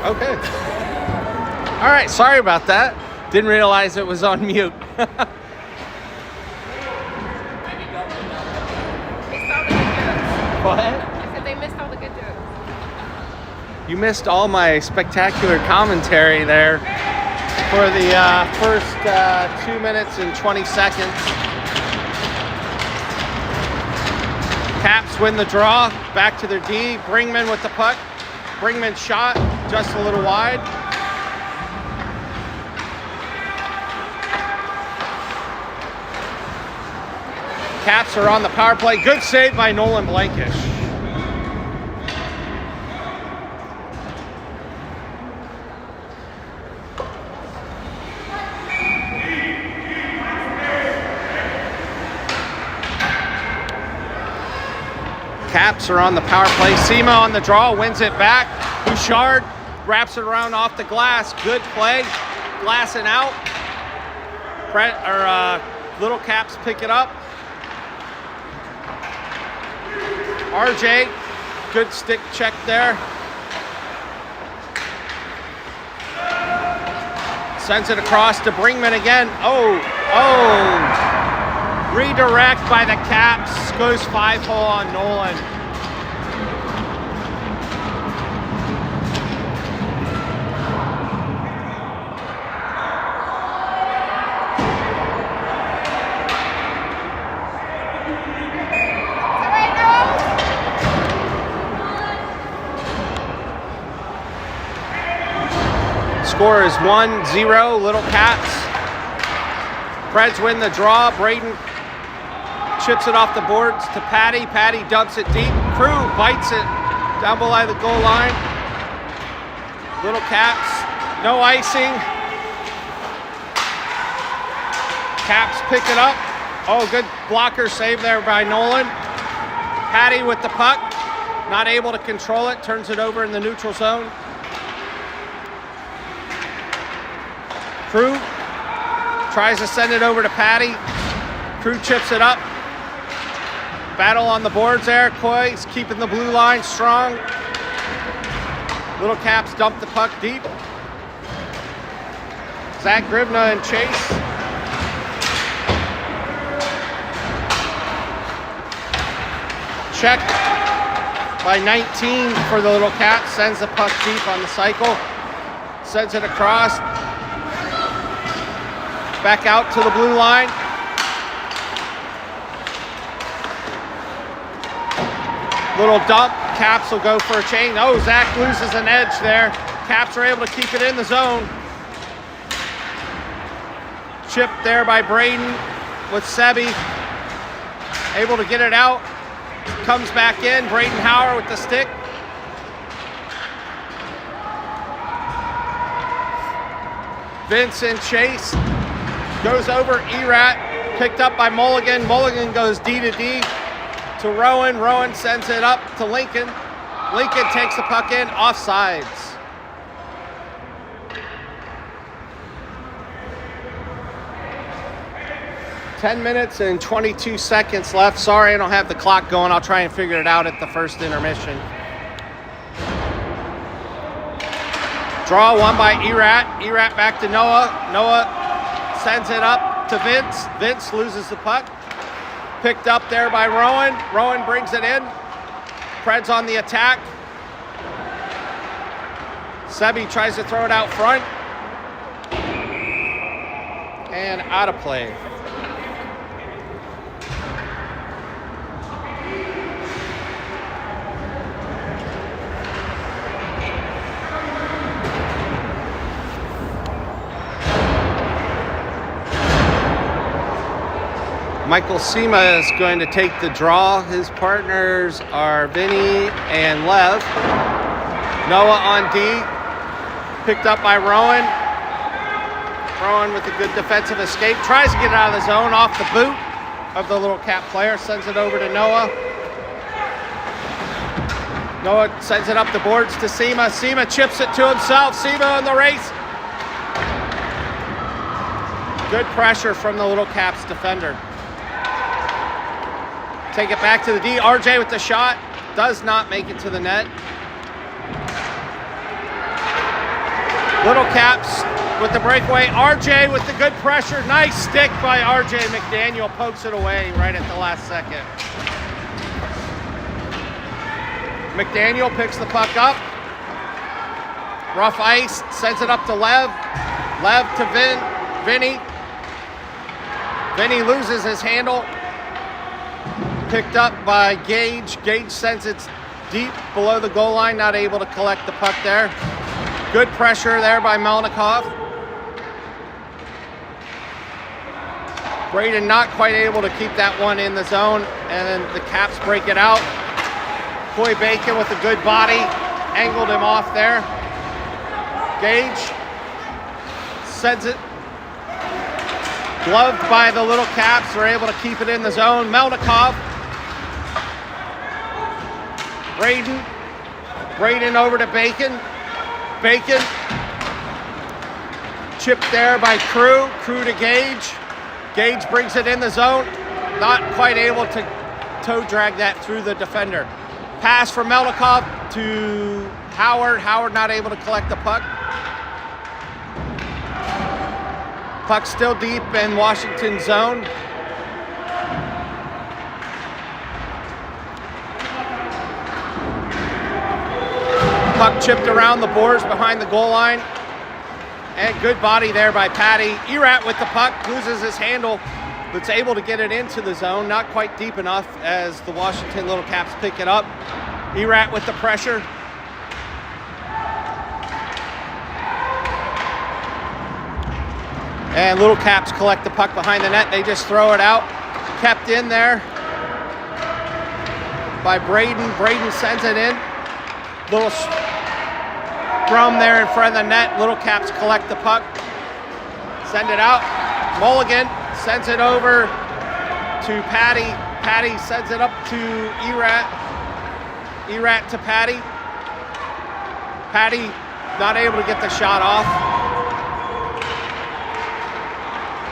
Okay. All right, sorry about that. Didn't realize it was on mute. They saw the good jokes. What? I said they missed all the good jokes. You missed all my spectacular commentary there for the first 2 minutes and 20 seconds. Caps win the draw, back to their D. Bringman with the puck. Bringman shot just a little wide. Caps are on the power play. Good save by Nolan Blankish. Caps are on the power play. Sema on the draw, wins it back. Bouchard wraps it around off the glass. Good play. Glassing out. Little Caps pick it up. RJ, good stick check there. Sends it across to Bringman again. Oh. Redirect by the Caps. Goes 5-hole on Nolan. Score is 1-0, Little Caps. Preds win the draw. Braden chips it off the boards to Patty. Patty dumps it deep. Crew bites it down below the goal line. Little Caps, no icing. Caps pick it up. Oh, good blocker save there by Nolan. Patty with the puck, not able to control it, turns it over in the neutral zone. Crew tries to send it over to Patty. Crew chips it up. Battle on the boards there. Coy's keeping the blue line strong. Little Caps dump the puck deep. Zach Grivna and Chase. Check by 19 for the Little Caps. Sends the puck deep on the cycle. Sends it across. Back out to the blue line. Little dump. Caps will go for a chain. Oh, Zach loses an edge there. Caps are able to keep it in the zone. Chip there by Braden with Sebi. Able to get it out. Comes back in. Braden Hauer with the stick. Vincent Chase goes over. Erat picked up by Mulligan. Mulligan goes D to D to Rowan. Rowan sends it up to Lincoln. Lincoln takes the puck in. Offsides. Ten minutes and 22 seconds left. Sorry, I don't have the clock going. I'll try and figure it out at the first intermission. Draw won by Erat. Erat back to Noah. Noah sends it up to Vince. Vince loses the puck. Picked up there by Rowan. Rowan brings it in. Preds on the attack. Sebi tries to throw it out front. And out of play. Michael Sema is going to take the draw. His partners are Vinny and Lev. Noah on D. Picked up by Rowan. Rowan with a good defensive escape. Tries to get it out of the zone off the boot of the Little Cap player. Sends it over to Noah. Noah sends it up the boards to Sema. Sema chips it to himself. Sema in the race. Good pressure from the Little Caps defender. Take it back to the D. RJ with the shot. Does not make it to the net. Little Caps with the breakaway. RJ with the good pressure. Nice stick by RJ. McDaniel pokes it away right at the last second. McDaniel picks the puck up. Rough ice, sends it up to Lev. Lev to Vinny. Vinny loses his handle. Picked up by Gage. Gage sends it deep below the goal line, not able to collect the puck there. Good pressure there by Melnikov. Braden not quite able to keep that one in the zone, and then the Caps break it out. Coy Bacon with a good body, angled him off there. Gage sends it. Gloved by the Little Caps, they're able to keep it in the zone. Melnikov. Braden over to Bacon. Bacon. Chipped there by Crew. Crew to Gage. Gage brings it in the zone. Not quite able to toe drag that through the defender. Pass from Melnikov to Howard. Howard not able to collect the puck. Puck still deep in Washington's zone. Puck chipped around the boards behind the goal line. And good body there by Patty. Erat with the puck, loses his handle, but's able to get it into the zone. Not quite deep enough as the Washington Little Caps pick it up. Erat with the pressure. And Little Caps collect the puck behind the net. They just throw it out. Kept in there by Braden. Braden sends it in. Little scrum there in front of the net. Little Caps collect the puck. Send it out. Mulligan sends it over to Patty. Patty sends it up to Erat. Erat to Patty. Patty not able to get the shot off.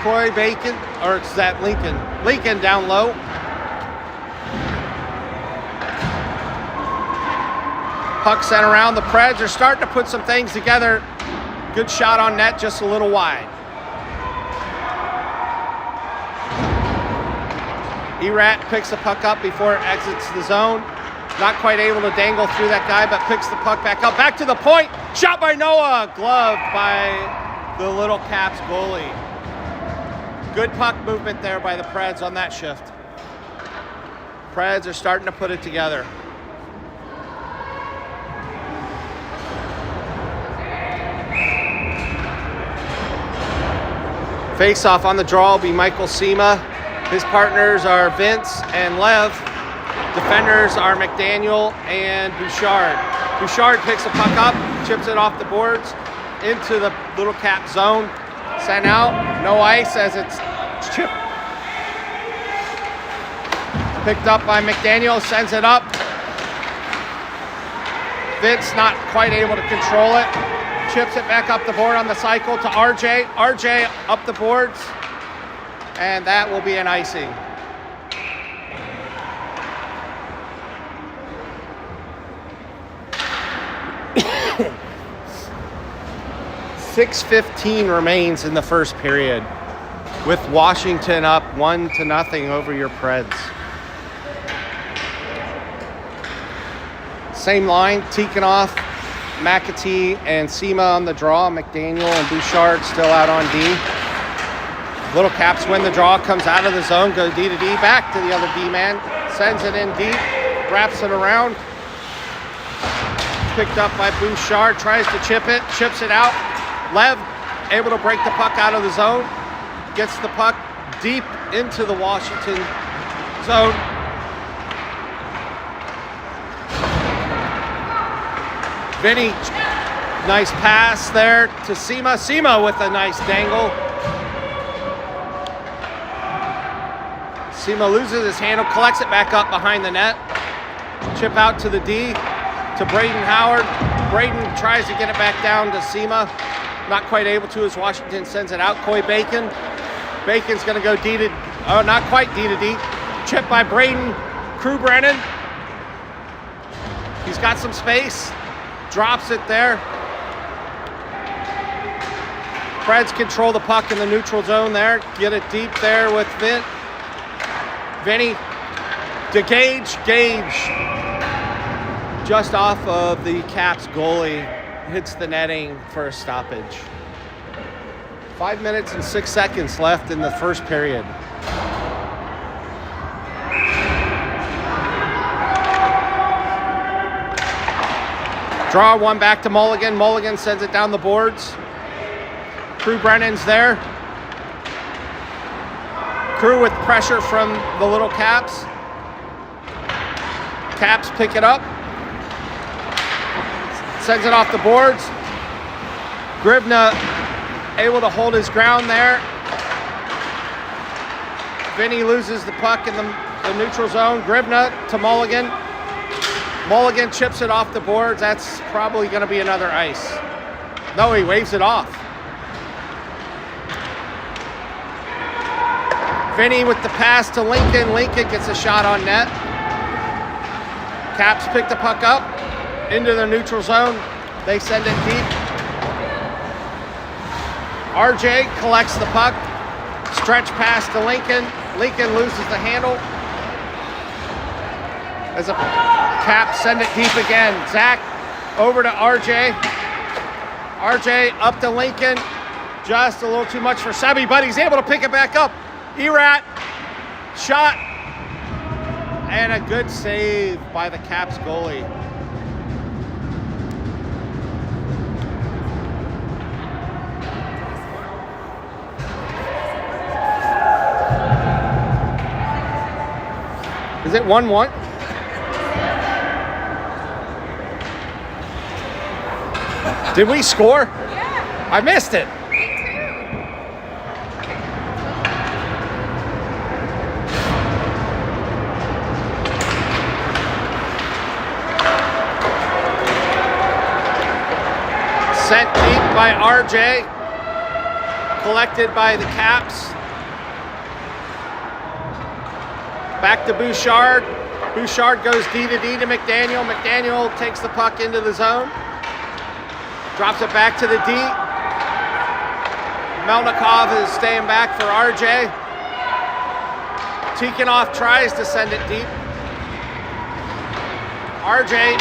Coy Bacon, or is that Lincoln? Lincoln down low. Puck sent around. The Preds are starting to put some things together. Good shot on net, just a little wide. Erat picks the puck up before it exits the zone. Not quite able to dangle through that guy, but picks the puck back up. Back to the point. Shot by Noah. Gloved by the Little Caps goalie. Good puck movement there by the Preds on that shift. Preds are starting to put it together. Face-off on the draw will be Michael Sema. His partners are Vince and Lev. Defenders are McDaniel and Bouchard. Bouchard picks the puck up, chips it off the boards into the Little Cap zone. Sent out, no ice as it's chipped. Picked up by McDaniel, sends it up. Vince not quite able to control it. Chips it back up the board on the cycle to RJ. RJ up the boards, and that will be an icing. .6:15 remains in the first period, with Washington up 1-0 over your Preds. Same line, Tikhonov, McAtee, and Sema on the draw. McDaniel and Bouchard still out on D. Little Caps win the draw, comes out of the zone, goes D to D, back to the other D-man, sends it in deep, wraps it around. Picked up by Bouchard, tries to chip it, chips it out. Lev able to break the puck out of the zone, gets the puck deep into the Washington zone. Vinny, nice pass there to Sema. Sema with a nice dangle. Sema loses his handle, collects it back up behind the net. Chip out to the D, to Braden Howard. Braden tries to get it back down to Sema. Not quite able to as Washington sends it out. Coy Bacon. Bacon's going to go D to, oh, not quite D to D. Chip by Braden. Crew Brennan. He's got some space. Drops it there. Preds control the puck in the neutral zone there. Get it deep there with Vinny. To Gage. Gage just off of the Caps goalie. Hits the netting for a stoppage. 5 minutes and 6 seconds left in the first period. Draw one back to Mulligan. Mulligan sends it down the boards. Crew Brennan's there. Crew with pressure from the Little Caps. Caps pick it up. Sends it off the boards. Grivna able to hold his ground there. Vinny loses the puck in the neutral zone. Grivna to Mulligan. Mulligan chips it off the boards. That's probably going to be another ice. No, he waves it off. Vinny with the pass to Lincoln. Lincoln gets a shot on net. Caps pick the puck up into the neutral zone. They send it deep. RJ collects the puck. Stretch pass to Lincoln. Lincoln loses the handle. As a Cap send it deep again. Zach over to RJ. RJ up to Lincoln. Just a little too much for Sebi, but he's able to pick it back up. Erat shot. And a good save by the Caps goalie. Is it 1-1? Did we score? Yeah. I missed it. Me too. Sent deep by RJ. Collected by the Caps. Back to Bouchard. Bouchard goes D to McDaniel. McDaniel takes the puck into the zone. Drops it back to the D. Melnikov is staying back for RJ. Tikhonov tries to send it deep. RJ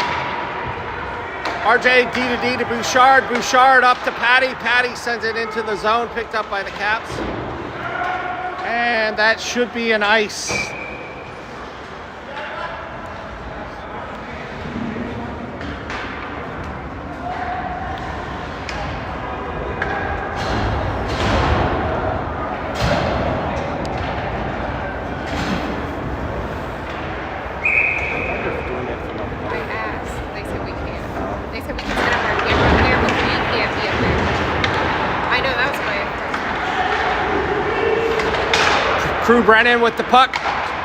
D to Bouchard. Bouchard up to Patty. Patty sends it into the zone, picked up by the Caps. And that should be an ice. Crew Brennan with the puck.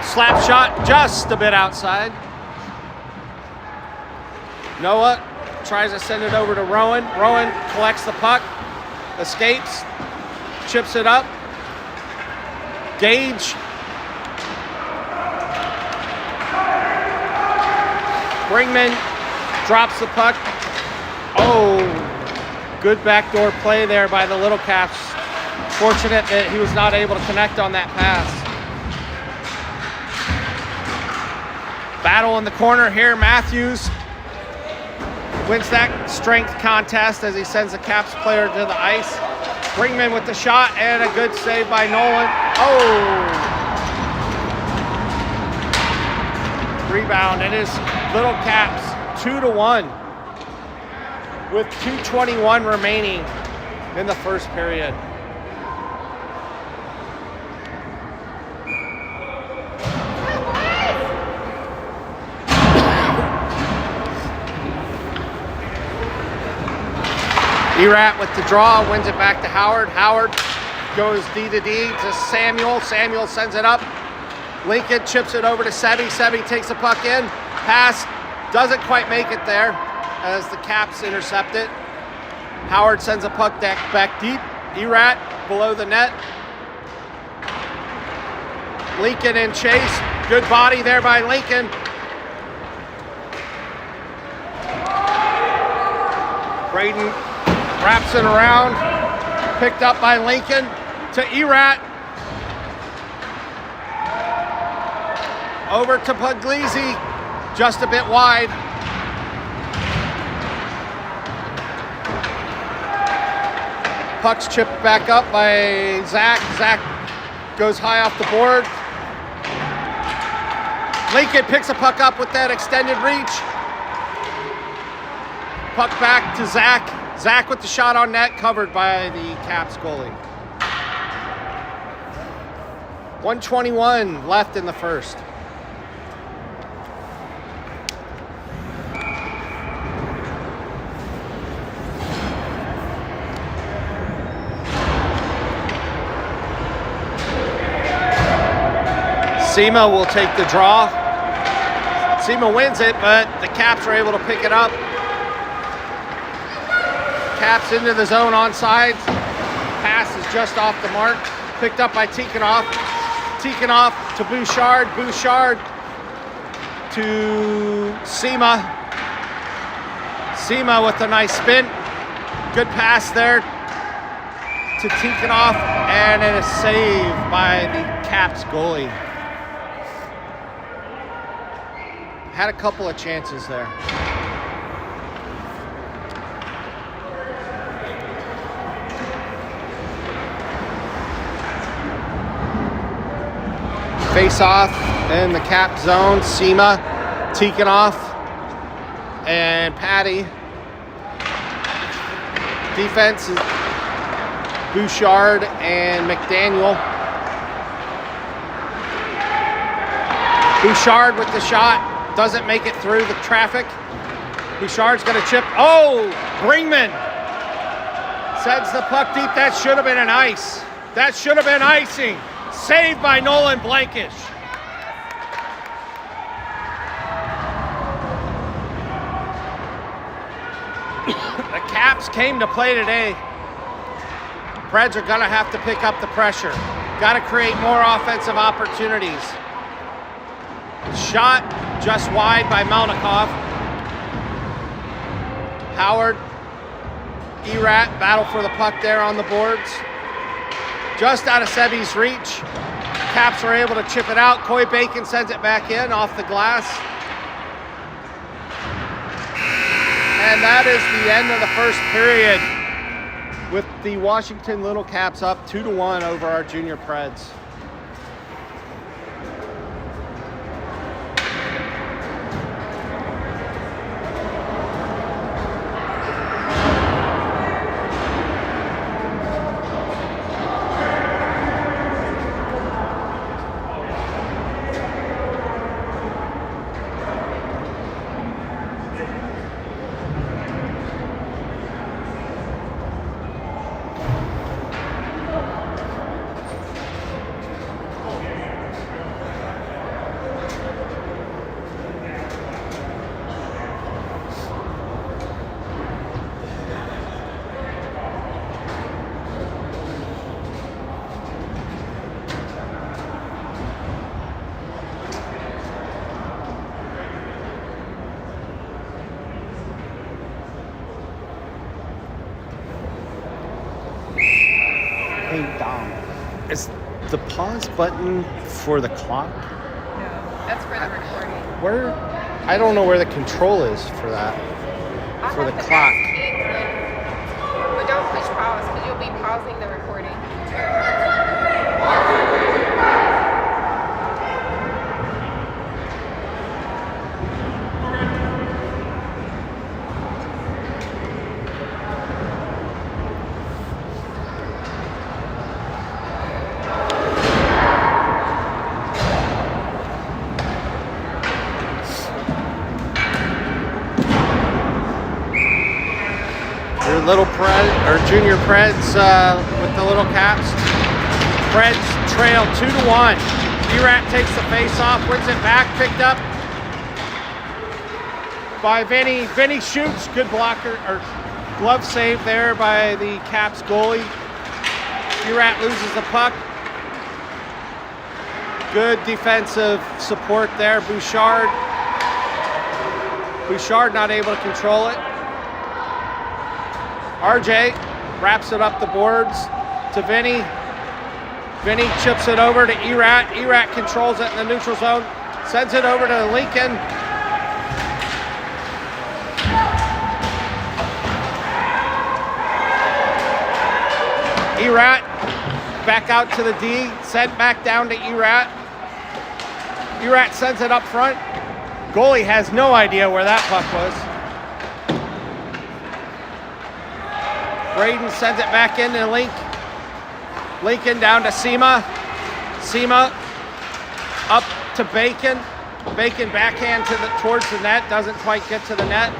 Slap shot just a bit outside. Noah tries to send it over to Rowan. Rowan collects the puck. Escapes. Chips it up. Gage. Bringman drops the puck. Oh, good backdoor play there by the Little Caps. Fortunate that he was not able to connect on that pass. Battle in the corner here. Matthews wins that strength contest as he sends the Caps player to the ice. Bringman with the shot and a good save by Nolan. Oh! Rebound. It is Little Caps 2-1 with 2:21 remaining in the first period. Erat with the draw, wins it back to Howard. Howard goes D to Samuel. Samuel sends it up. Lincoln chips it over to Sebi. Sebi takes the puck in. Pass doesn't quite make it there as the Caps intercept it. Howard sends a puck back deep. Erat below the net. Lincoln and Chase. Good body there by Lincoln. Braden wraps it around. Picked up by Lincoln to Erat. Over to Puglisi, just a bit wide. Puck's chipped back up by Zach. Zach goes high off the board. Lincoln picks a puck up with that extended reach. Puck back to Zach. Zach with the shot on net, covered by the Caps goalie. 1:21 left in the first. Sema will take the draw. Sema wins it, but the Caps are able to pick it up. Caps into the zone onside. Pass is just off the mark. Picked up by Tikhonov. Tikhonov to Bouchard. Bouchard to Sema. Sema with a nice spin. Good pass there to Tikhonov, and it is saved by the Caps goalie. Had a couple of chances there. Face off in the Cap zone. Sema, Tikhonov, and Patty. Defense is Bouchard and McDaniel. Bouchard with the shot. Doesn't make it through the traffic. Bouchard's gonna chip. Oh, Bringman sends the puck deep. That should have been an ice. That should have been icing. Saved by Nolan Blankish. The Caps came to play today. Preds are gonna have to pick up the pressure. Gotta create more offensive opportunities. Shot just wide by Melnikov. Howard, Erat battle for the puck there on the boards. Just out of Seby's reach. Caps are able to chip it out. Coy Bacon sends it back in off the glass. And that is the end of the first period, with the Washington Little Caps up 2-1 over our Junior Preds. Is the pause button for the clock? No, that's for the recording. Where? I don't know where the control is for that. I'll For have the to clock. ask Keith, but don't push pause because you'll be pausing the recording. Little Pred or Junior Preds with the Little Caps. Preds trail 2-1. Erat takes the face off, wins it back, picked up by Vinny. Vinny shoots, good blocker or glove save there by the Caps goalie. Erat loses the puck. Good defensive support there. Bouchard not able to control it. RJ wraps it up the boards to Vinny. Vinny chips it over to Erat. Erat controls it in the neutral zone, sends it over to Lincoln. Erat back out to the D, sent back down to Erat. Erat sends it up front. Goalie has no idea where that puck was. Braden sends it back into Link. Lincoln down to Sema. Sema up to Bacon. Bacon backhand towards the net. Doesn't quite get to the net.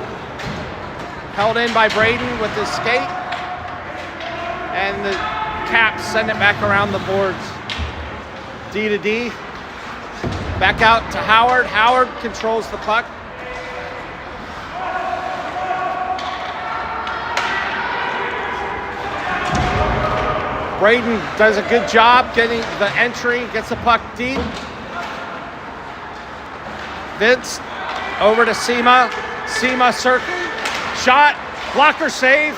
Held in by Braden with his skate. And the Caps send it back around the boards. D to D. Back out to Howard. Howard controls the puck. Braden does a good job getting the entry, gets the puck deep. Vince over to Sema. Sema circle. Shot. Blocker save.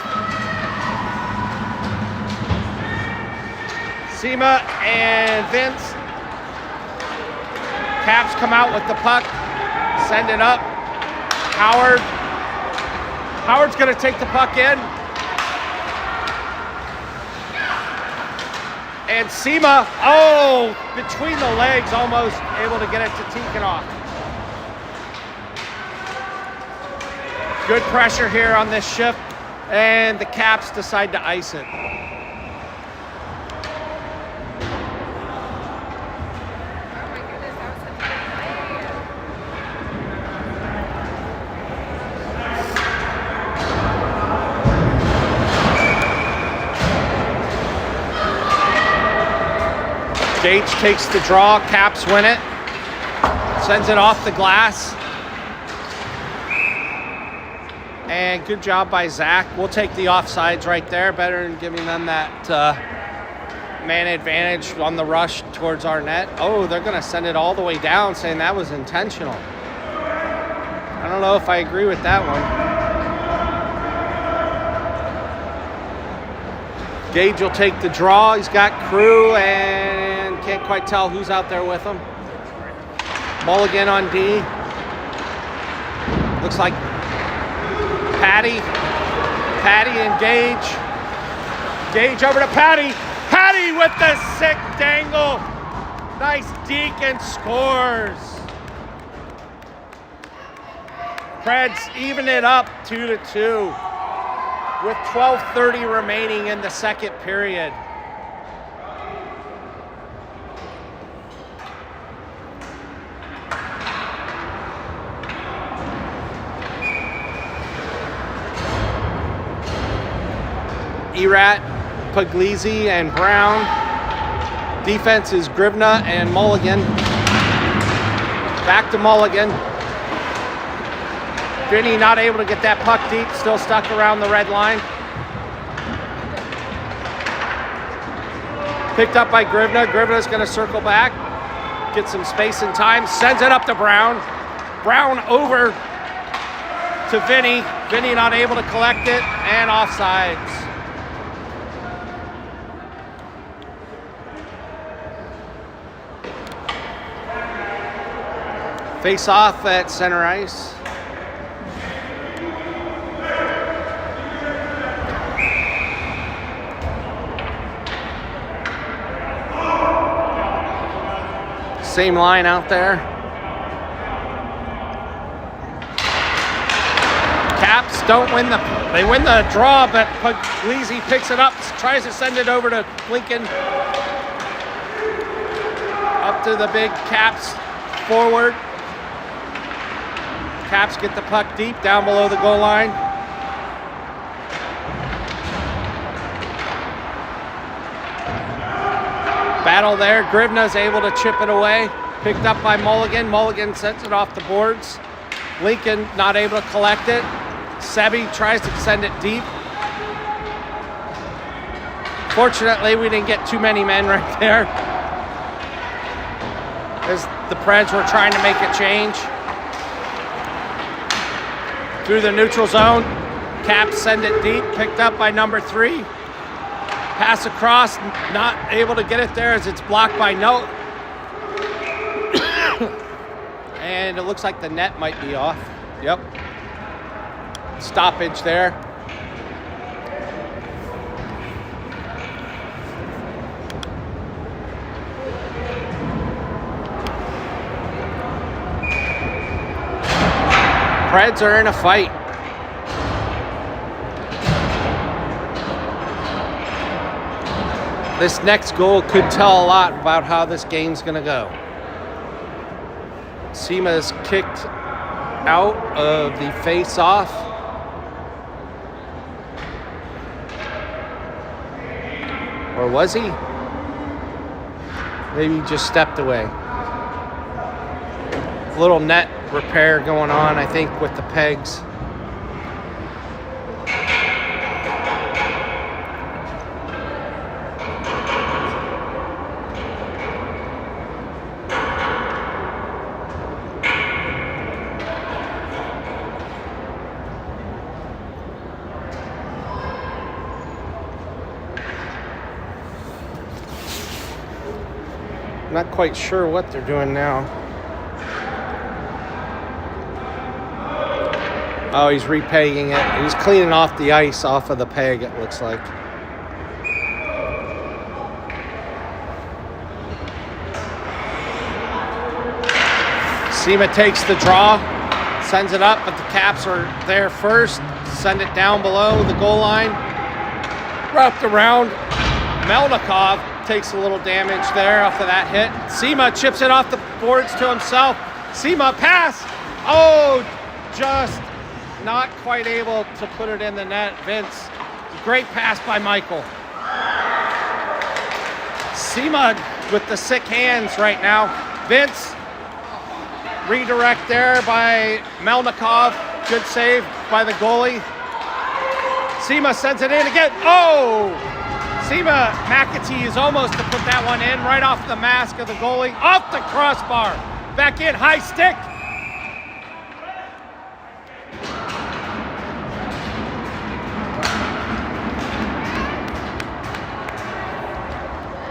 Sema and Vince. Caps come out with the puck. Send it up. Howard. Howard's going to take the puck in. And Sema, between the legs, almost able to get it to Tikhonov. Good pressure here on this shift, and the Caps decide to ice it. Gage takes the draw, Caps win it, sends it off the glass. And good job by Zach. We'll take the offsides right there, better than giving them that man advantage on the rush towards our net. Oh, they're gonna send it all the way down, saying that was intentional. I don't know if I agree with that one. Gage will take the draw, he's got Crew and can't quite tell who's out there with him. Mulligan on D. Looks like Patty and Gage. Gage over to Patty. Patty with the sick dangle. Nice deke and scores. Preds even it up 2-2 with 12:30 remaining in the second period. Erat, Puglisi, and Brown. Defense is Grivna and Mulligan. Back to Mulligan. Vinny not able to get that puck deep, still stuck around the red line. Picked up by Grivna. Grivna's going to circle back, get some space and time, sends it up to Brown. Brown over to Vinny. Vinny not able to collect it, and offsides. Face off at center ice. Same line out there. Caps don't win they win the draw, but Puglisi picks it up, tries to send it over to Lincoln. Up to the big Caps forward. Caps get the puck deep down below the goal line. Battle there. Grivna's able to chip it away. Picked up by Mulligan. Mulligan sends it off the boards. Lincoln not able to collect it. Sebi tries to send it deep. Fortunately, we didn't get too many men right there, as the Preds were trying to make a change. Through the neutral zone, Caps send it deep, picked up by number 3. Pass across, not able to get it there as it's blocked by Noah. And it looks like the net might be off. Yep. Stoppage there. Preds are in a fight. This next goal could tell a lot about how this game's gonna go. SEMA is kicked out of the face-off. Or was he? Maybe he just stepped away. Little net repair going on, I think, with the pegs. Not quite sure what they're doing now. Oh, he's repegging it. He's cleaning off the ice off of the peg, it looks like. SEMA takes the draw, sends it up, but the Caps are there first. Send it down below the goal line. Wrapped around. Melnikov takes a little damage there off of that hit. SEMA chips it off the boards to himself. SEMA pass. Oh, just not quite able to put it in the net. Vince, great pass by Michael. SEMA with the sick hands right now. Vince, redirect there by Melnikov. Good save by the goalie. SEMA sends it in again. Oh! SEMA McAtee is almost to put that one in right off the mask of the goalie. Off the crossbar. Back in, high stick.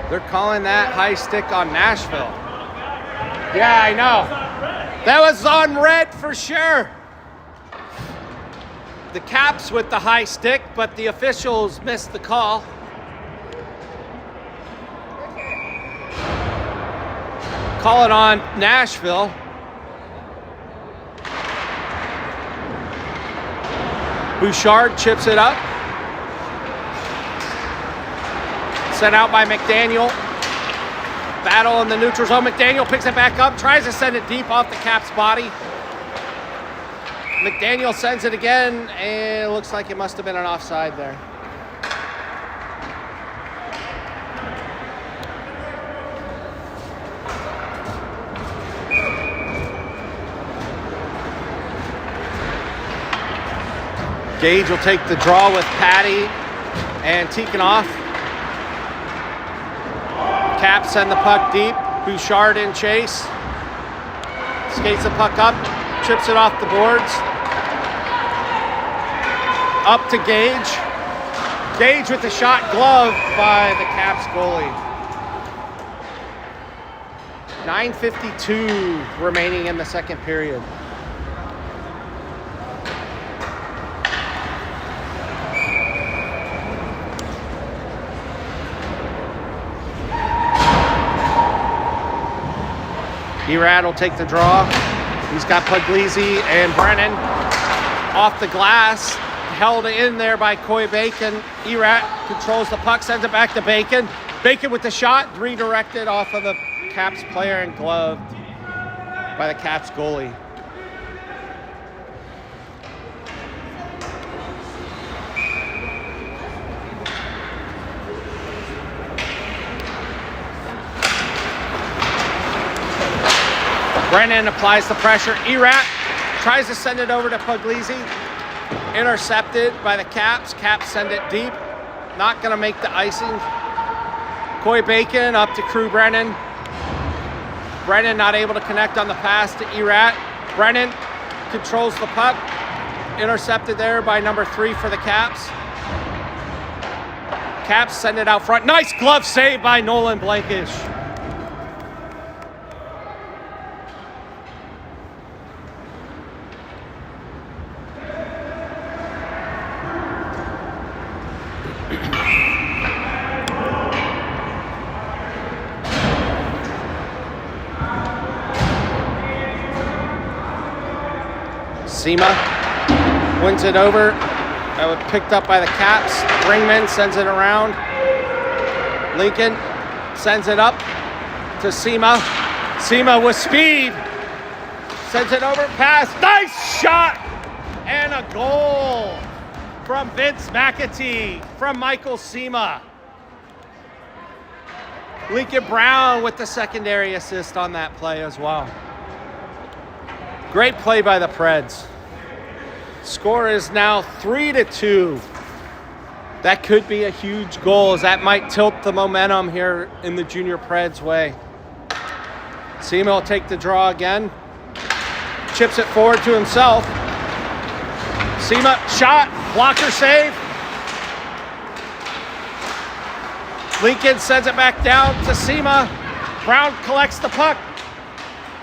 They're calling that high stick on Nashville. Yeah, I know. That was on red for sure. The Caps with the high stick, but the officials missed the call. Call it on Nashville. Bouchard chips it up. Sent out by McDaniel. Battle in the neutral zone. McDaniel picks it back up, tries to send it deep off the Caps' body. McDaniel sends it again, and it looks like it must have been an offside there. Gage will take the draw with Patty and Tikhonov. Caps send the puck deep. Bouchard in chase. Skates the puck up. Chips it off the boards. Up to Gage. Gage with the shot gloved by the Caps goalie. 9:52 remaining in the second period. Erat will take the draw. He's got Puglisi and Brennan off the glass. Held in there by Coy Bacon. Erat controls the puck, sends it back to Bacon. Bacon with the shot, redirected off of the Caps player and gloved by the Caps goalie. Brennan applies the pressure. Erat tries to send it over to Puglisi. Intercepted by the Caps. Caps send it deep. Not going to make the icing. Coy Bacon up to Crew Brennan. Brennan not able to connect on the pass to Erat. Brennan controls the puck. Intercepted there by number 3 for the Caps. Caps send it out front. Nice glove save by Nolan Blankish. Sema wins it over. That was picked up by the Caps. Ringman sends it around. Lincoln sends it up to Sema. Sema with speed. Sends it over. Pass. Nice shot. And a goal from Vince McAtee from Michael Sema. Lincoln Brown with the secondary assist on that play as well. Great play by the Preds. Score is now 3-2. That could be a huge goal, as that might tilt the momentum here in the Junior Preds way. Sema will take the draw again. Chips it forward to himself. Sema, shot, blocker save. Lincoln sends it back down to Sema. Brown collects the puck.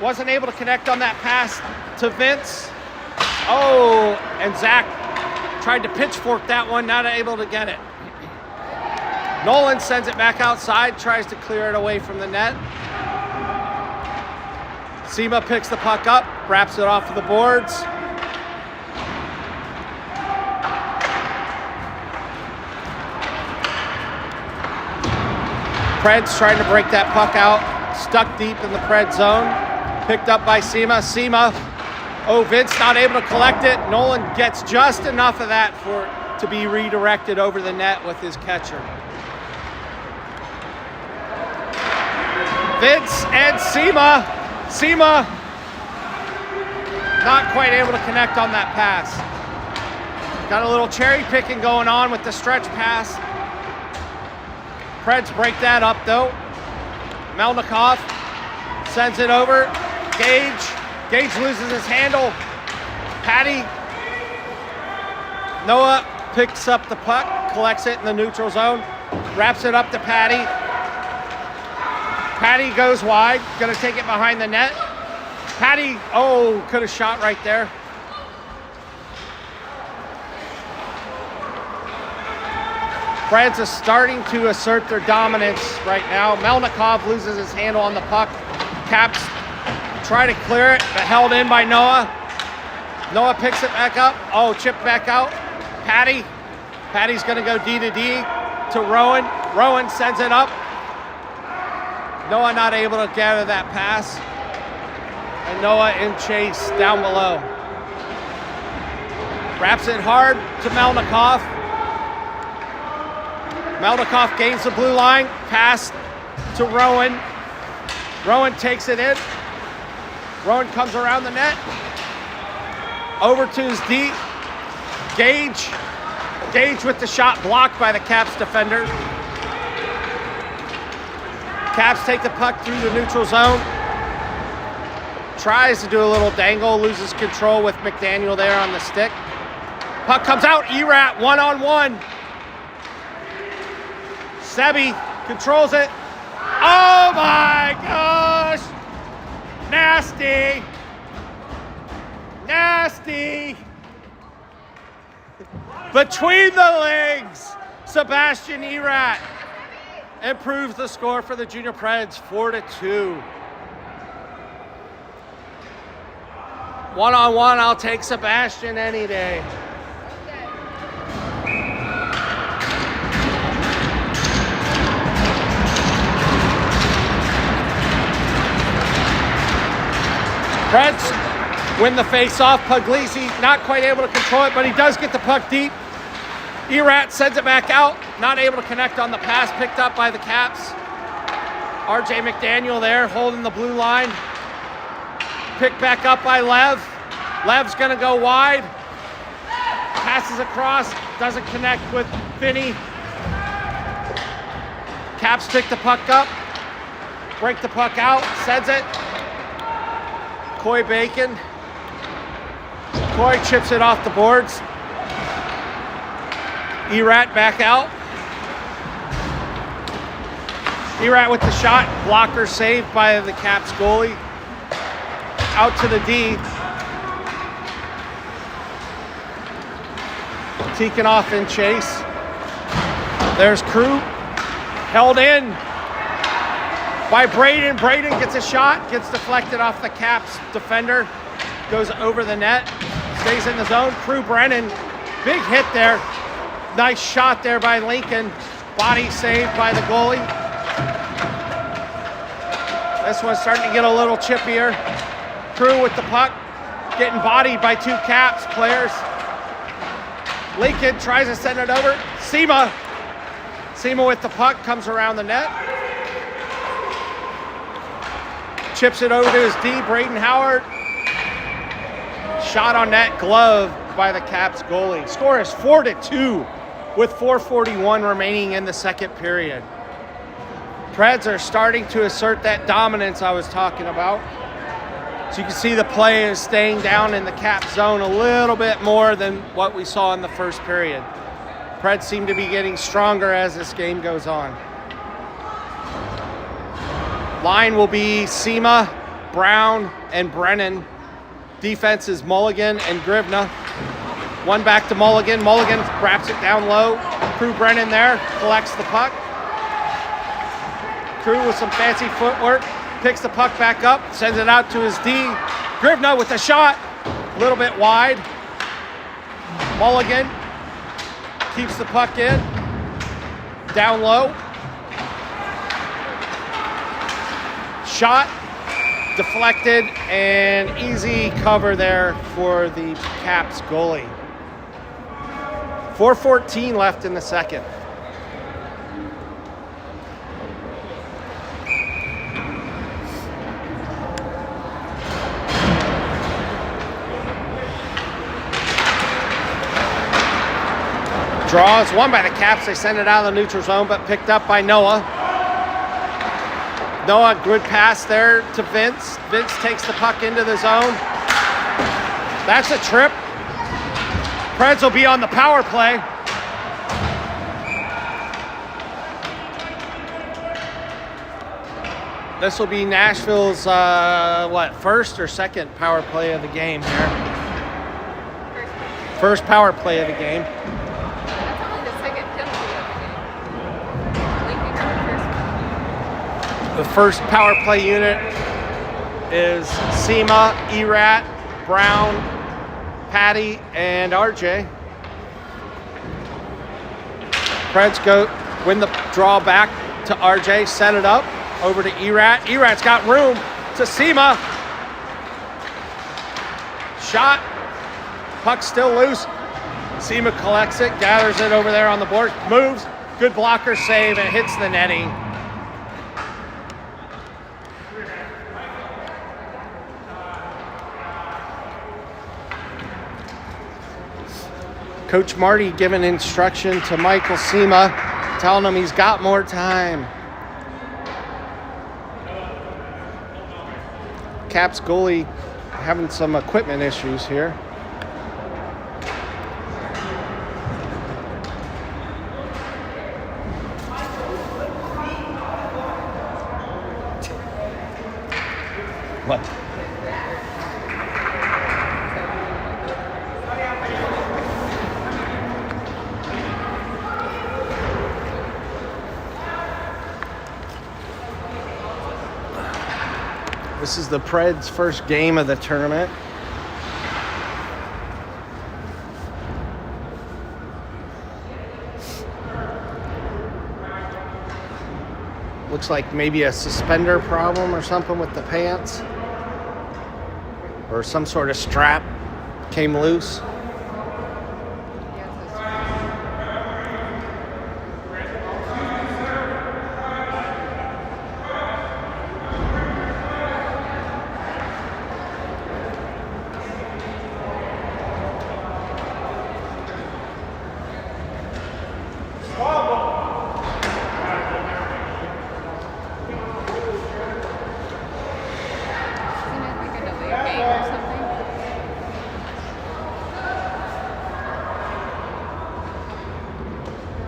Wasn't able to connect on that pass to Vince. Oh, and Zach tried to pitchfork that one, not able to get it. Nolan sends it back outside, tries to clear it away from the net. Sema picks the puck up, wraps it off of the boards. Preds trying to break that puck out, stuck deep in the Pred zone. Picked up by Sema. Sema, oh, Vince not able to collect it. Nolan gets just enough of that to be redirected over the net with his catcher. Vince and Sema. Sema not quite able to connect on that pass. Got a little cherry picking going on with the stretch pass. Preds break that up though. Melnikov sends it over. Gage loses his handle. Patty. Noah picks up the puck, collects it in the neutral zone, wraps it up to Patty. Patty goes wide, gonna take it behind the net. Patty, oh, could have shot right there. Preds is starting to assert their dominance right now. Melnikov loses his handle on the puck. Caps try to clear it, but held in by Noah. Noah picks it back up. Oh, chipped back out. Patty's gonna go D to D to Rowan. Rowan sends it up. Noah not able to gather that pass. And Noah in chase down below. Wraps it hard to Melnikov. Melnikov gains the blue line. Pass to Rowan. Rowan takes it in. Rowan comes around the net. Over to his D. Gage with the shot blocked by the Caps defender. Caps take the puck through the neutral zone. Tries to do a little dangle, loses control with McDaniel there on the stick. Puck comes out, Erat one-on-one. Sebi controls it. Oh my gosh! Nasty! Between the legs, Sebastian Erat improves the score for the Junior Preds, 4-2. One-on-one, I'll take Sebastian any day. Preds win the face-off. Puglisi not quite able to control it, but he does get the puck deep. Erat sends it back out, not able to connect on the pass, picked up by the Caps. RJ McDaniel there holding the blue line. Picked back up by Lev. Lev's gonna go wide. Passes across, doesn't connect with Finney. Caps pick the puck up, break the puck out, sends it. Coy Bacon. Coy chips it off the boards. Erat back out. Erat with the shot. Blocker saved by the Caps goalie. Out to the D. Tikhonov in chase. There's Crew. Held in by Braden. Braden gets a shot. Gets deflected off the Caps defender. Goes over the net. Stays in the zone. Crew Brennan. Big hit there. Nice shot there by Lincoln. Body saved by the goalie. This one's starting to get a little chippier. Crew with the puck. Getting bodied by two Caps players. Lincoln tries to send it over. Sema with the puck comes around the net. Chips it over to his D, Braden Howard. Shot on net, glove by the Caps goalie. Score is 4-2 with 4:41 remaining in the second period. Preds are starting to assert that dominance I was talking about. So you can see the play is staying down in the Cap zone a little bit more than what we saw in the first period. Preds seem to be getting stronger as this game goes on. Line will be Sema, Brown, and Brennan. Defense is Mulligan and Grivna. One back to Mulligan. Mulligan wraps it down low. Crew Brennan there, collects the puck. Crew with some fancy footwork, picks the puck back up, sends it out to his D. Grivna with a shot, a little bit wide. Mulligan keeps the puck in, down low. Shot, deflected, and easy cover there for the Caps goalie. 4:14 left in the second. Draw is won by the Caps. They send it out of the neutral zone, but picked up by Noah. Noah, good pass there to Vince. Vince takes the puck into the zone. That's a trip. Preds will be on the power play. This will be Nashville's, first or second power play of the game here? First power play of the game. The first power play unit is Sema, Erat, Brown, Patty, and RJ. Preds go win the draw back to RJ, set it up over to Erat. Erat's got room to Sema. Shot. Puck still loose. Sema collects it, gathers it over there on the board, moves. Good blocker save, and hits the netting. Coach Marty giving instruction to Michael Sema, telling him he's got more time. Caps goalie having some equipment issues here. What? This is the Preds' first game of the tournament. Looks like maybe a suspender problem or something with the pants. Or some sort of strap came loose.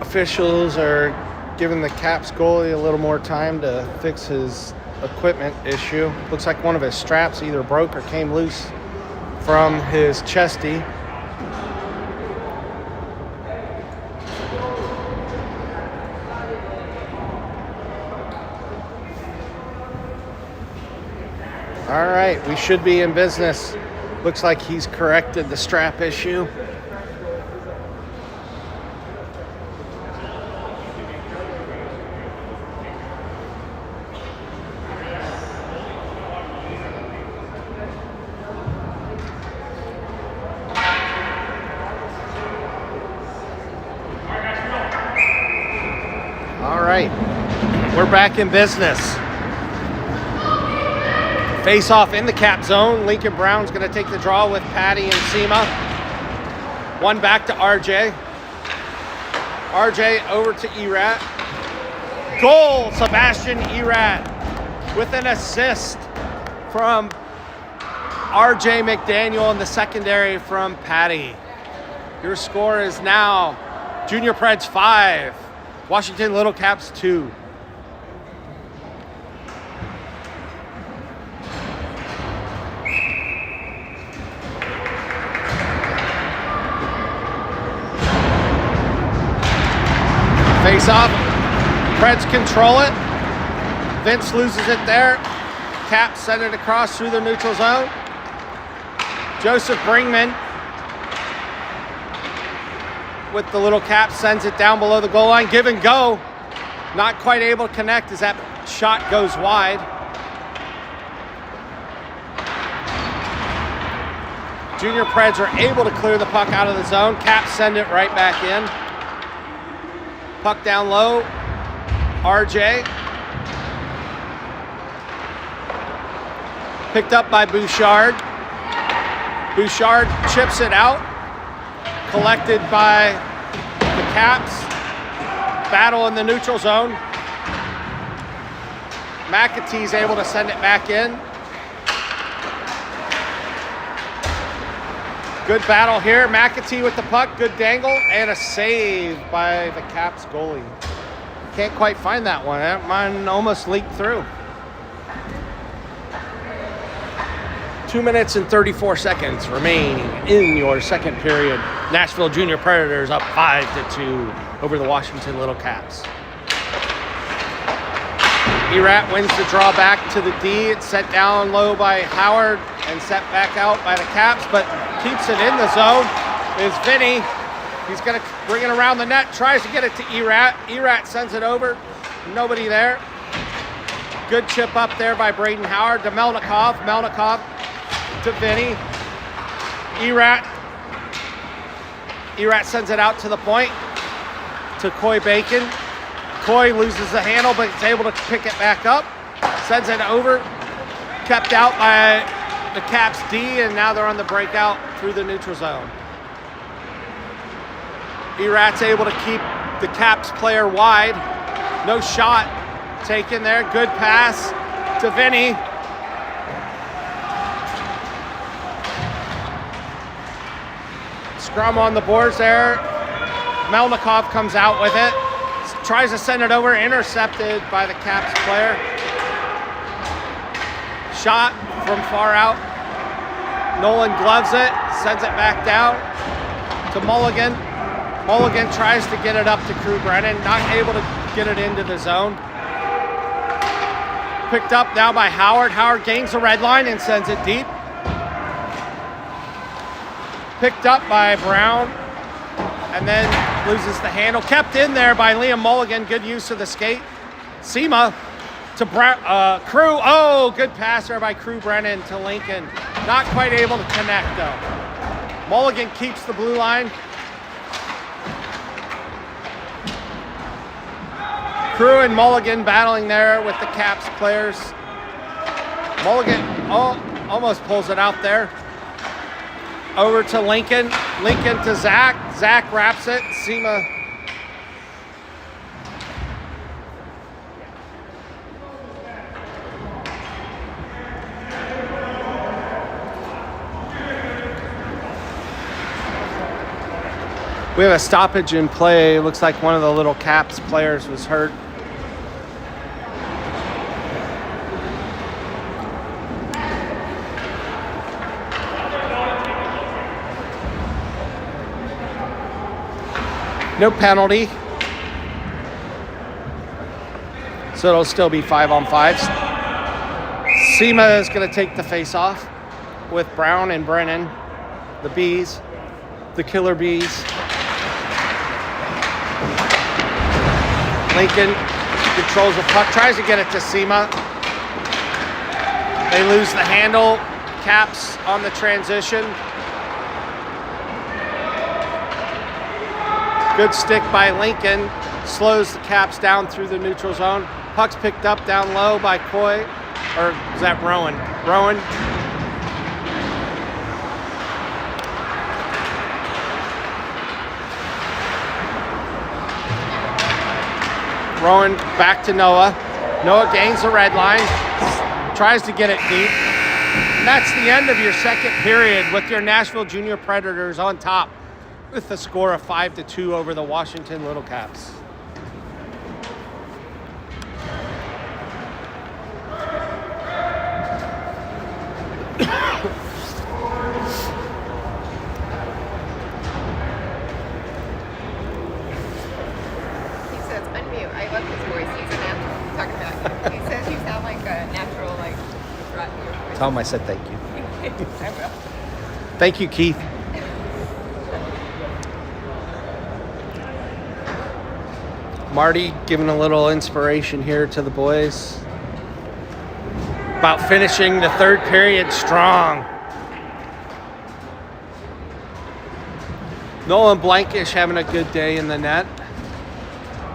Officials are giving the Caps goalie a little more time to fix his equipment issue. Looks like one of his straps either broke or came loose from his chesty. All right, we should be in business. Looks like he's corrected the strap issue. All right, we're back in business. Face off in the Cap zone. Lincoln Brown's going to take the draw with Patty and Sema. One back to RJ. RJ over to Erat. Goal, Sebastian Erat with an assist from RJ McDaniel in the secondary from Patty. Your score is now Junior Preds 5, Washington Little Caps 2. Face off. Preds control it. Vince loses it there. Caps send it across through the neutral zone. Joseph Bringman with the Little Caps sends it down below the goal line. Give and go. Not quite able to connect as that shot goes wide. Junior Preds are able to clear the puck out of the zone. Caps send it right back in. Puck down low, RJ. Picked up by Bouchard. Bouchard chips it out. Collected by the Caps. Battle in the neutral zone. McAtee's able to send it back in. Good battle here. McAtee with the puck. Good dangle. And a save by the Caps goalie. Can't quite find that one. Mine almost leaked through. 2 minutes and 34 seconds remaining in your second period. Nashville Junior Predators up 5-2 over the Washington Little Caps. Erat wins the draw back to the D. It's set down low by Howard and set back out by the Caps, but keeps it in the zone is Vinny. He's going to bring it around the net, tries to get it to Erat. Erat sends it over. Nobody there. Good chip up there by Braden Howard to Melnikov. Melnikov to Vinny. Erat sends it out to the point to Coy Bacon. Coy loses the handle, but is able to pick it back up. Sends it over. Kept out by the Caps D, and now they're on the breakout through the neutral zone. Erat's able to keep the Caps player wide. No shot taken there. Good pass to Vinny. Scrum on the boards there. Melnikov comes out with it. Tries to send it over, intercepted by the Caps player. Shot from far out. Nolan gloves it, sends it back down to Mulligan. Mulligan tries to get it up to Crew Brennan, not able to get it into the zone. Picked up now by Howard. Howard gains the red line and sends it deep. Picked up by Brown and then loses the handle. Kept in there by Liam Mulligan. Good use of the skate. Sema to Crew. Oh, good pass there by Crew Brennan to Lincoln. Not quite able to connect though. Mulligan keeps the blue line. Crew and Mulligan battling there with the Caps players. Mulligan almost pulls it out there. Over to Lincoln. Lincoln to Zach. Zach wraps it. Sema. We have a stoppage in play. Looks like one of the Little Caps players was hurt. No penalty. So it'll still be 5-on-5s. SEMA is going to take the face off with Brown and Brennan, the Bees, the Killer Bees. Lincoln controls the puck, tries to get it to SEMA. They lose the handle. Caps on the transition. Good stick by Lincoln. Slows the Caps down through the neutral zone. Puck's picked up down low by Coy. Or is that Rowan? Rowan. Rowan back to Noah. Noah gains the red line. Tries to get it deep. And that's the end of your second period with your Nashville Junior Predators on top with the score of 5-2 over the Washington Little Caps. Tell him I said thank you. I will. Thank you, Keith. Marty giving a little inspiration here to the boys about finishing the third period strong. Nolan Blankish having a good day in the net.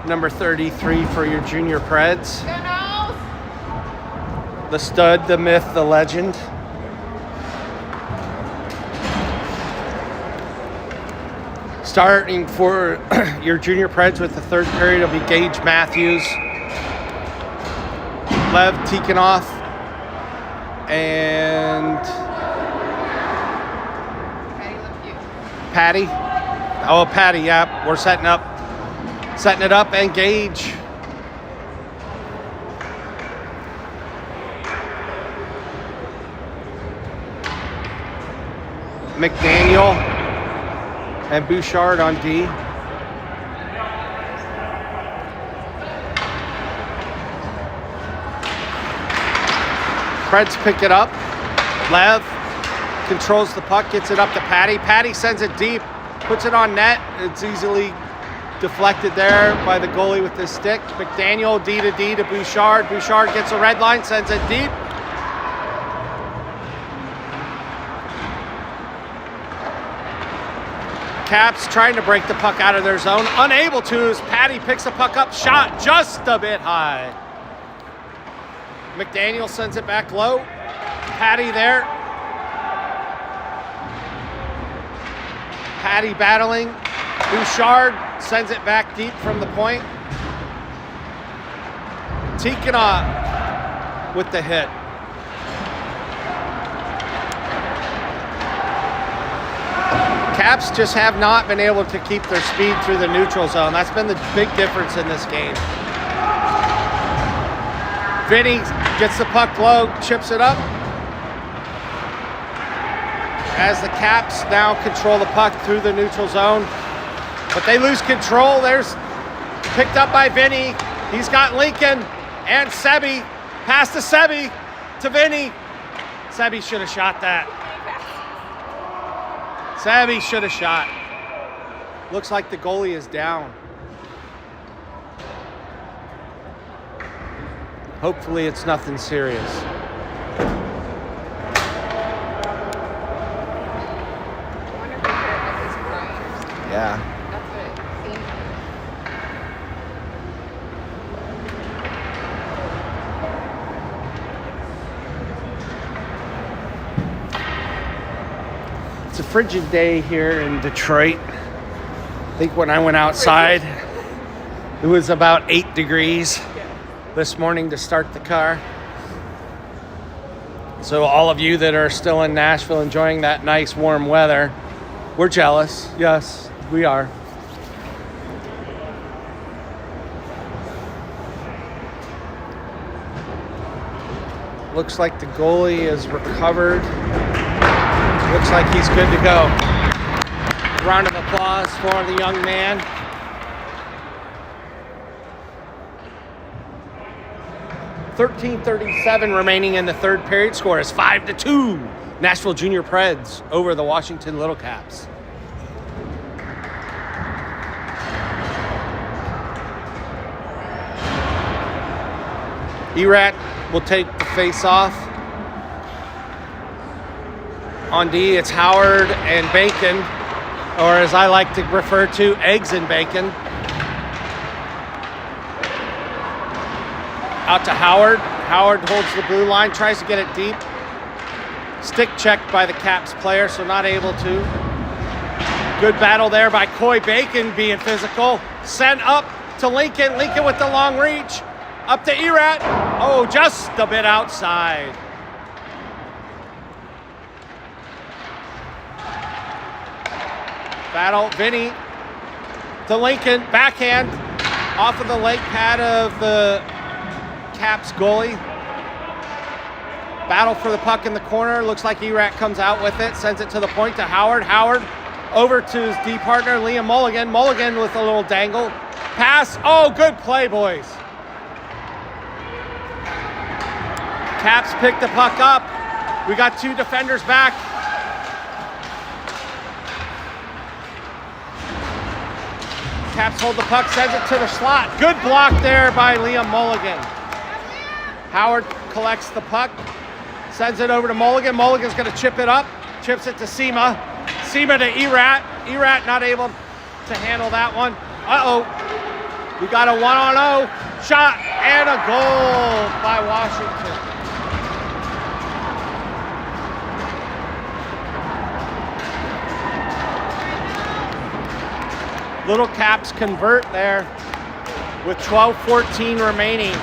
Number 33 for your junior Preds. The stud, the myth, the legend. Starting for your junior Preds with the third period will be Gage Matthews, Lev Tikhonov, and Patty. Oh, Patty, yeah. We're setting it up, and Gage. McDaniel and Bouchard on D. Preds pick it up. Lev controls the puck, gets it up to Patty. Patty sends it deep, puts it on net. It's easily deflected there by the goalie with his stick. McDaniel D to D to Bouchard. Bouchard gets a red line, sends it deep. Caps trying to break the puck out of their zone. Unable to as Patty picks the puck up. Shot just a bit high. McDaniel sends it back low. Patty there. Patty battling. Bouchard sends it back deep from the point. Tikhonov with the hit. Caps just have not been able to keep their speed through the neutral zone. That's been the big difference in this game. Vinny gets the puck low, chips it up. As the Caps now control the puck through the neutral zone. But they lose control. There's picked up by Vinny. He's got Lincoln and Sebi. Pass to Sebi to Vinny. Sebi should have shot that. Sebi should have shot. Looks like the goalie is down. Hopefully it's nothing serious. Yeah. It's a frigid day here in Detroit. I think when I went outside, it was about 8 degrees this morning to start the car. So all of you that are still in Nashville enjoying that nice warm weather, we're jealous. Yes, we are. Looks like the goalie is recovered. Looks like he's good to go. Round of applause for the young man. .13:37 remaining in the third period. Score is 5-2. Nashville Junior Preds over the Washington Little Caps. Erat will take the face-off. On D, it's Howard and Bacon, or as I like to refer to, Eggs and Bacon. Out to Howard. Howard holds the blue line, tries to get it deep. Stick checked by the Caps player, so not able to. Good battle there by Coy Bacon, being physical. Sent up to Lincoln. Lincoln with the long reach. Up to Erat. Oh, just a bit outside. Battle, Vinny to Lincoln, backhand off of the leg pad of the Caps goalie. Battle for the puck in the corner. Looks like Erat comes out with it, sends it to the point to Howard. Howard over to his D partner, Liam Mulligan. Mulligan with a little dangle. Pass, oh, good play, boys. Caps pick the puck up. We got two defenders back. Caps hold the puck, sends it to the slot. Good block there by Liam Mulligan. Howard collects the puck, sends it over to Mulligan. Mulligan's gonna chip it up, chips it to Sema. Sema to Erat. Erat not able to handle that one. Uh-oh, we got a 1-on-0 shot and a goal by Washington. Little Caps convert there with 12:14 remaining.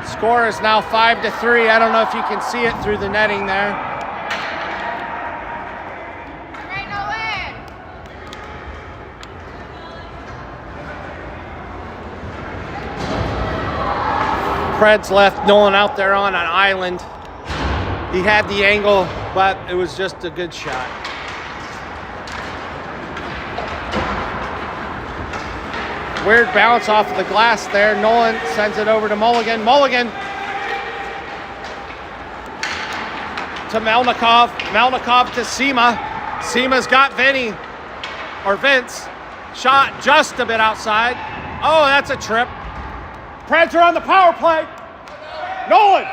Score is now 5-3. I don't know if you can see it through the netting there. Preds left Nolan out there on an island. He had the angle, but it was just a good shot. Weird bounce off of the glass there. Nolan sends it over to Mulligan. Mulligan to Melnikov. Melnikov to Sema. Sema's got Vinny, or Vince. Shot just a bit outside. Oh, that's a trip. Preds are on the power play. Nolan.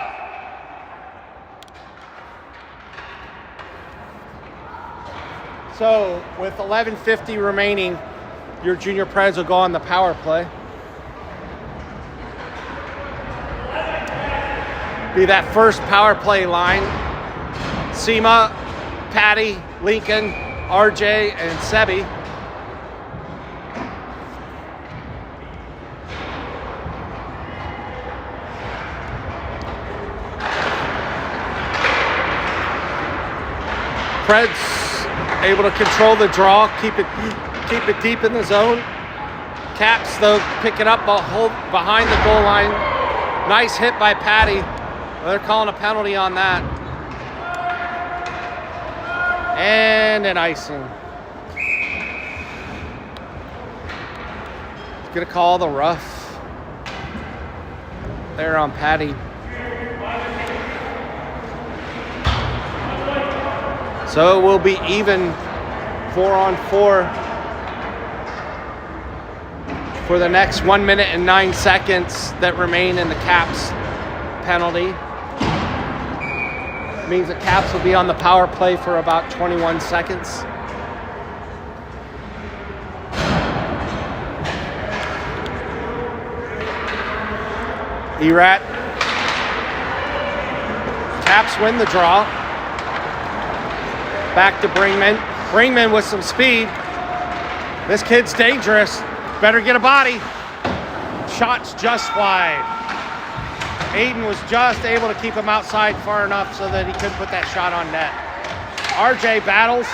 So with 11:50 remaining, your Junior Preds will go on the power play. Be that first power play line. Sema, Patty, Lincoln, RJ, and Sebi. Preds able to control the draw, keep it deep in the zone. Caps, though, pick it up behind the goal line. Nice hit by Patty. They're calling a penalty on that. And an icing. He's gonna call the rough there on Patty. So we'll be even 4-on-4 for the next 1 minute and 9 seconds that remain in the Caps penalty. Means the Caps will be on the power play for about 21 seconds. Erat. Caps win the draw. Back to Bringman. Bringman with some speed. This kid's dangerous. Better get a body. Shot's just wide. Aiden was just able to keep him outside far enough so that he couldn't put that shot on net. RJ battles,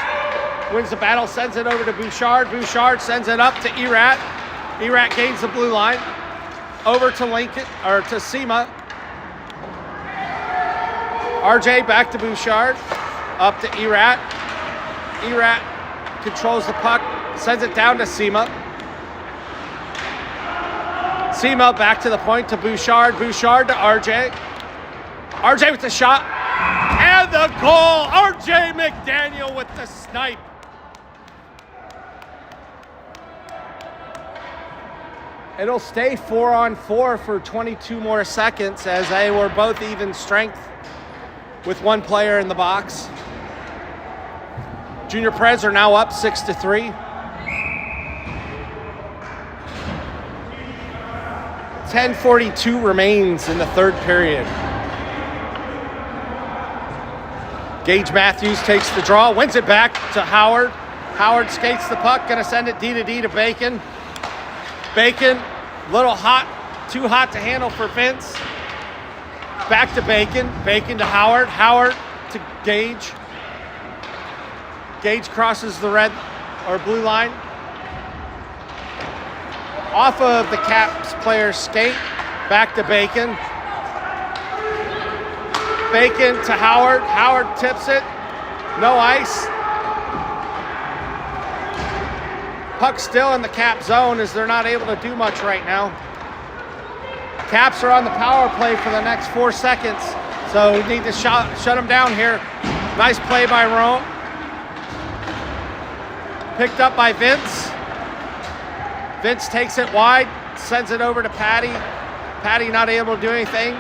wins the battle, sends it over to Bouchard. Bouchard sends it up to Erat. Erat gains the blue line. Over to Lincoln, or to Sema. RJ back to Bouchard. Up to Erat. Erat controls the puck. Sends it down to Sema. Sema back to the point to Bouchard. Bouchard to RJ. RJ with the shot. And the goal. RJ McDaniel with the snipe. It'll stay 4-on-4 for 22 more seconds as they were both even strength with one player in the box. Junior Preds are now up 6-3. 10:42 remains in the third period. Gage Matthews takes the draw, wins it back to Howard. Howard skates the puck, gonna send it D to D to Bacon. Bacon, little hot, too hot to handle for Vince. Back to Bacon, Bacon to Howard, Howard to Gage. Gage crosses the red or blue line. Off of the Caps player's skate, back to Bacon. Bacon to Howard, Howard tips it, no ice. Puck still in the Cap zone as they're not able to do much right now. Caps are on the power play for the next 4 seconds, so we need to shut them down here. Nice play by Rome. Picked up by Vince. Vince takes it wide, sends it over to Patty. Patty not able to do anything.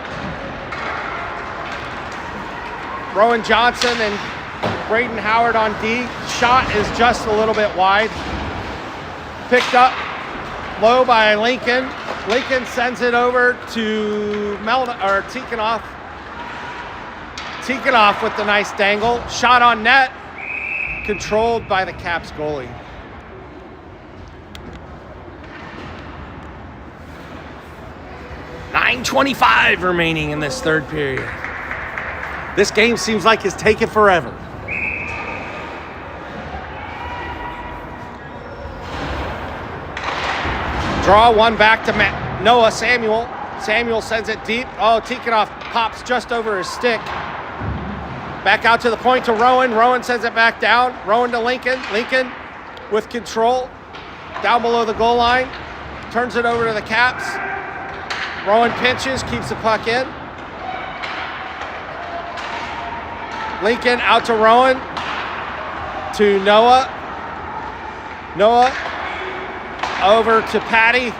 Rowan Johnson and Braden Howard on D. Shot is just a little bit wide. Picked up low by Lincoln. Lincoln sends it over to Tikhonov. Tikhonov with the nice dangle. Shot on net. Controlled by the Caps goalie. .25 remaining in this third period. This game seems like it's taking forever. Draw one back to Noah Samuel. Samuel sends it deep. Oh, Tikhonov pops just over his stick. Back out to the point to Rowan. Rowan sends it back down. Rowan to Lincoln. Lincoln with control. Down below the goal line. Turns it over to the Caps. Rowan pinches, keeps the puck in. Lincoln out to Rowan. To Noah. Noah over to Patty.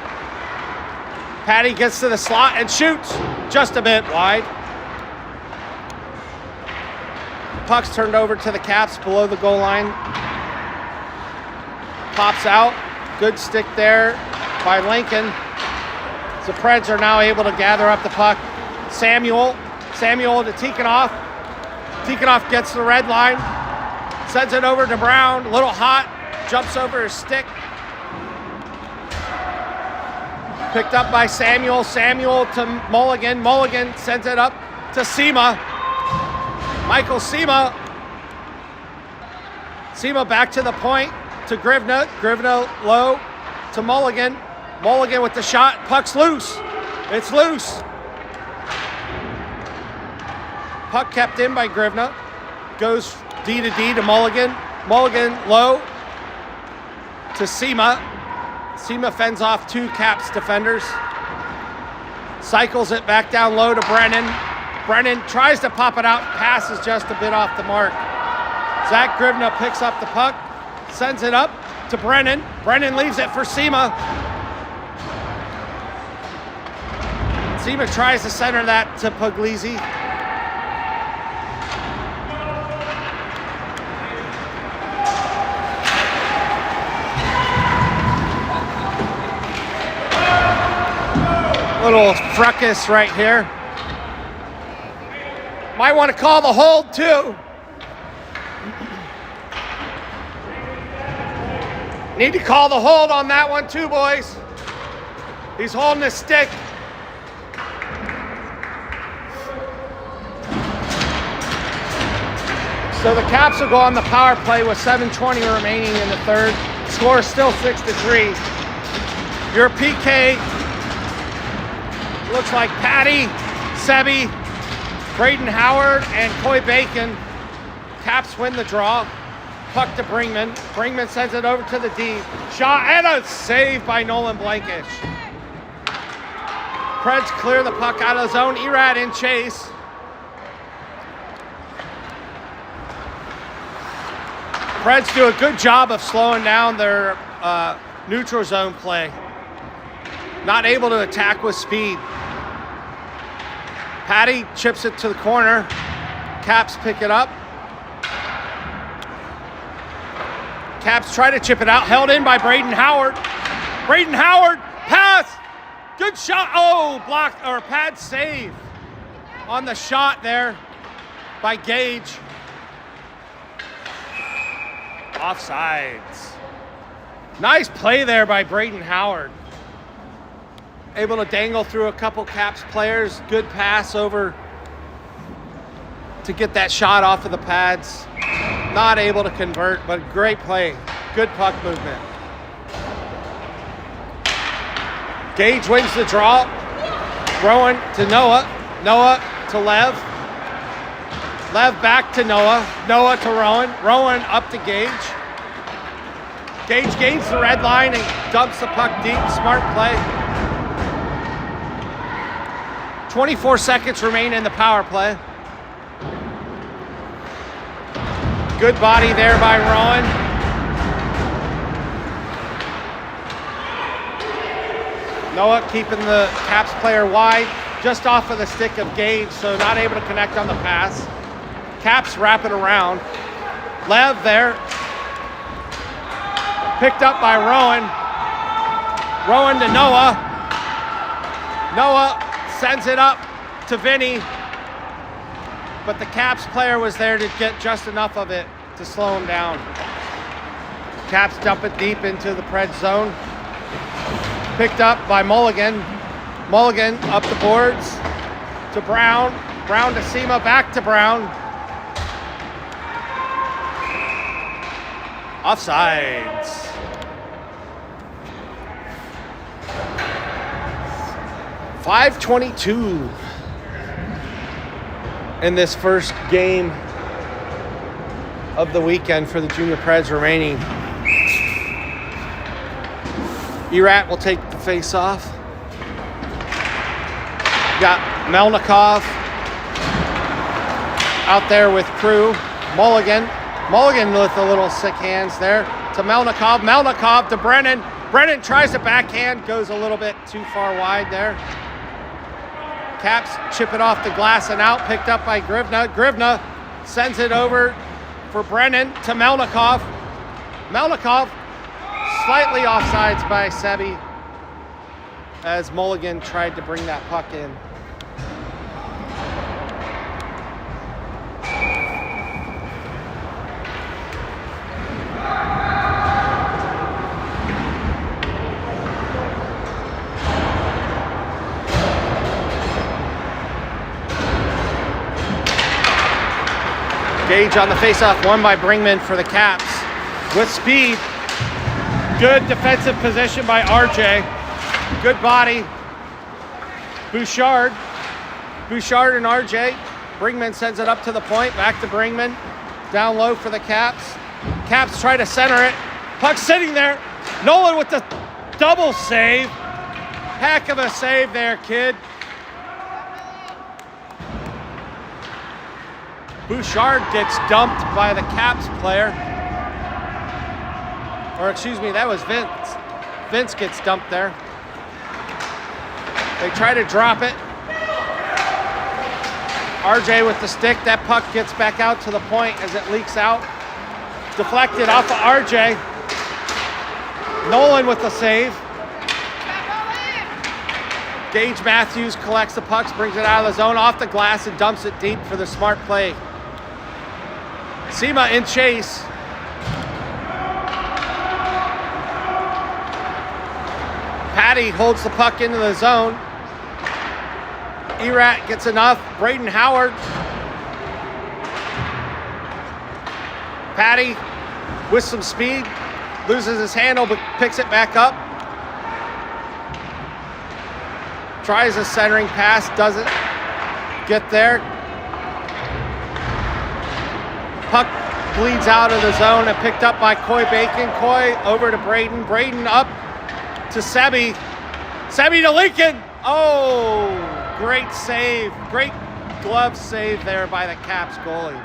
Patty gets to the slot and shoots just a bit wide. Puck's turned over to the Caps below the goal line. Pops out. Good stick there by Lincoln. The Preds are now able to gather up the puck. Samuel to Tikhonov. Tikhonov gets the red line. Sends it over to Brown. A little hot. Jumps over his stick. Picked up by Samuel. Samuel to Mulligan. Mulligan sends it up to Sema. Michael Sema. Sema back to the point to Grivna. Grivna low to Mulligan. Mulligan with the shot. Puck's loose. It's loose. Puck kept in by Grivna. Goes D to D to Mulligan. Mulligan low to Sema. Sema fends off 2 Caps defenders. Cycles it back down low to Brennan. Brennan tries to pop it out. Pass is just a bit off the mark. Zach Grivna picks up the puck. Sends it up to Brennan. Brennan leaves it for Sema. Sema tries to center that to Puglisi. Little fracas right here. Might want to call the hold too. Need to call the hold on that one too, boys. He's holding his stick. So the Caps will go on the power play with 7:20 remaining in the third. Score is still 6-3. Your PK looks like Patty, Sebi, Braden Howard and Coy Bacon. Caps win the draw. Puck to Bringman. Bringman sends it over to the D. Shot and a save by Nolan Blankish. Preds clear the puck out of the zone. Erat in chase. Preds do a good job of slowing down their neutral zone play. Not able to attack with speed. Patty chips it to the corner. Caps pick it up. Caps try to chip it out. Held in by Braden Howard. Braden Howard, pass. Good shot. Oh, blocked, or pad save on the shot there by Gage. Offsides. Nice play there by Braden Howard. Able to dangle through a couple Caps players. Good pass over to get that shot off of the pads. Not able to convert, but great play. Good puck movement. Gage wins the draw. Rowan to Noah. Noah to Lev. Lev back to Noah. Noah to Rowan. Rowan up to Gage. Gage gains the red line and dumps the puck deep. Smart play. 24 seconds remain in the power play. Good body there by Rowan. Noah keeping the Caps player wide, just off of the stick of Gage, so not able to connect on the pass. Caps wrap it around. Lev there. Picked up by Rowan. Rowan to Noah. Noah sends it up to Vinny. But the Caps player was there to get just enough of it to slow him down. Caps dump it deep into the Preds zone. Picked up by Mulligan. Mulligan up the boards to Brown. Brown to Sema, back to Brown. Offsides. .522 in this first game of the weekend for the Junior Preds remaining. Erat will take the face off. Got Melnikov out there with Crew. Mulligan with a little sick hands there to Melnikov. Melnikov to Brennan. Brennan tries to backhand, goes a little bit too far wide there. Caps chip it off the glass and out, picked up by Grivna. Grivna sends it over for Brennan to Melnikov. Melnikov slightly offsides by Sebi as Mulligan tried to bring that puck in. Gage on the faceoff, won by Bringman for the Caps. With speed, good defensive position by RJ. Good body. Bouchard and RJ. Bringman sends it up to the point, back to Bringman. Down low for the Caps. Caps try to center it. Puck sitting there. Nolan with the double save. Heck of a save there, kid. Bouchard gets dumped by the Caps player. Or excuse me, that was Vince. Vince gets dumped there. They try to drop it. RJ with the stick. That puck gets back out to the point as it leaks out. Deflected off of RJ. Nolan with the save. Gage Matthews collects the pucks, brings it out of the zone, off the glass, and dumps it deep for the smart play. Sema in chase. Patty holds the puck into the zone. Erat gets enough. Braden Howard. Patty with some speed. Loses his handle but picks it back up. Tries a centering pass, doesn't get there. Puck bleeds out of the zone and picked up by Coy Bacon. Coy over to Braden. Braden up to Sebi. Sebi to Lincoln. Oh, great save. Great glove save there by the Caps goalie.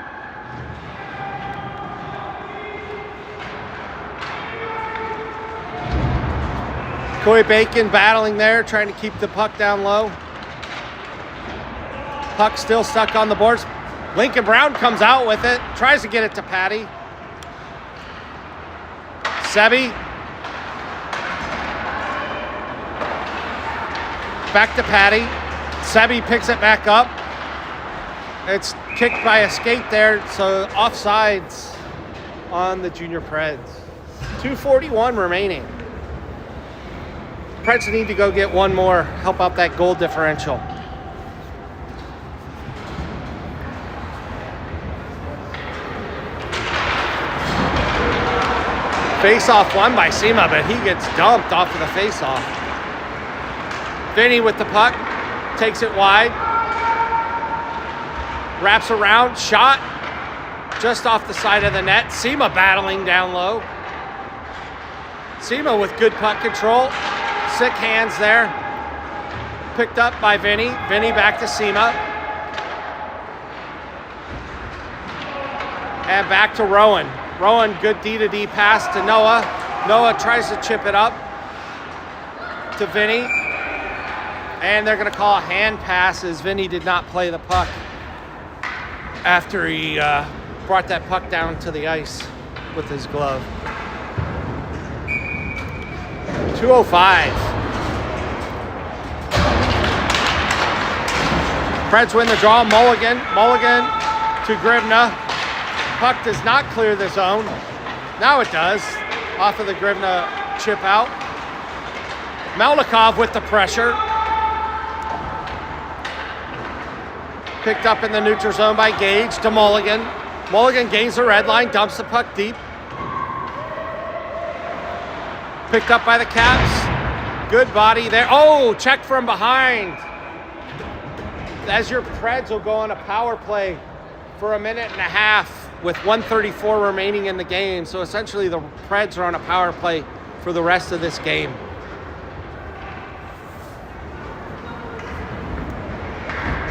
Coy Bacon battling there, trying to keep the puck down low. Puck still stuck on the boards. Lincoln Brown comes out with it, tries to get it to Patty. Sebi. Back to Patty. Sebi picks it back up. It's kicked by a skate there, so offsides on the Junior Preds. 2:41 remaining. Preds need to go get one more, help out that goal differential. Face-off won by Sema, but he gets dumped off of the face-off. Vinny with the puck, takes it wide. Wraps around, shot, just off the side of the net. Sema battling down low. Sema with good puck control. Sick hands there. Picked up by Vinny. Vinny back to Sema. And back to Rowan. Rowan, good D-to-D pass to Noah. Noah tries to chip it up to Vinny. And they're going to call a hand pass as Vinny did not play the puck after he brought that puck down to the ice with his glove. 2:05. Preds win the draw. Mulligan to Grivna. Puck does not clear the zone. Now it does. Off of the Grivna chip out. Melnikov with the pressure. Picked up in the neutral zone by Gage to Mulligan. Mulligan gains the red line, dumps the puck deep. Picked up by the Caps. Good body there. Oh, check from behind. As your Preds will go on a power play for a minute and a half with 1:34 remaining in the game. So essentially the Preds are on a power play for the rest of this game.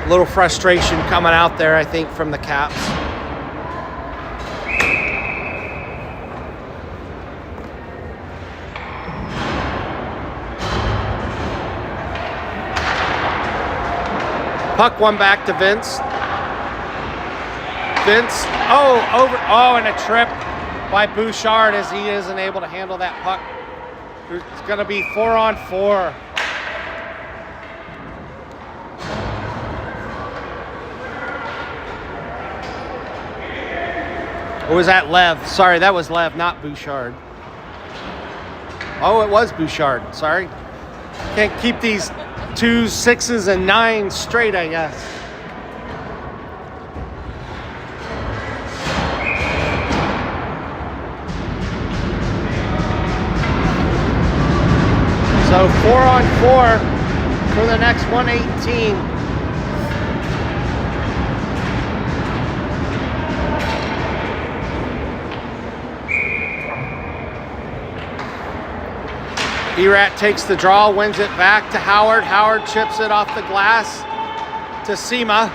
A little frustration coming out there, I think, from the Caps. Puck one back to Vince. Vince, and a trip by Bouchard as he isn't able to handle that puck. It's going to be 4-on-4. Or was that Lev? Sorry, that was Lev, not Bouchard. Oh, it was Bouchard. Sorry. Can't keep these 2s, 6s, and 9s straight, I guess. So 4-on-4 for the next 118. Erat takes the draw, wins it back to Howard. Howard chips it off the glass to Sema.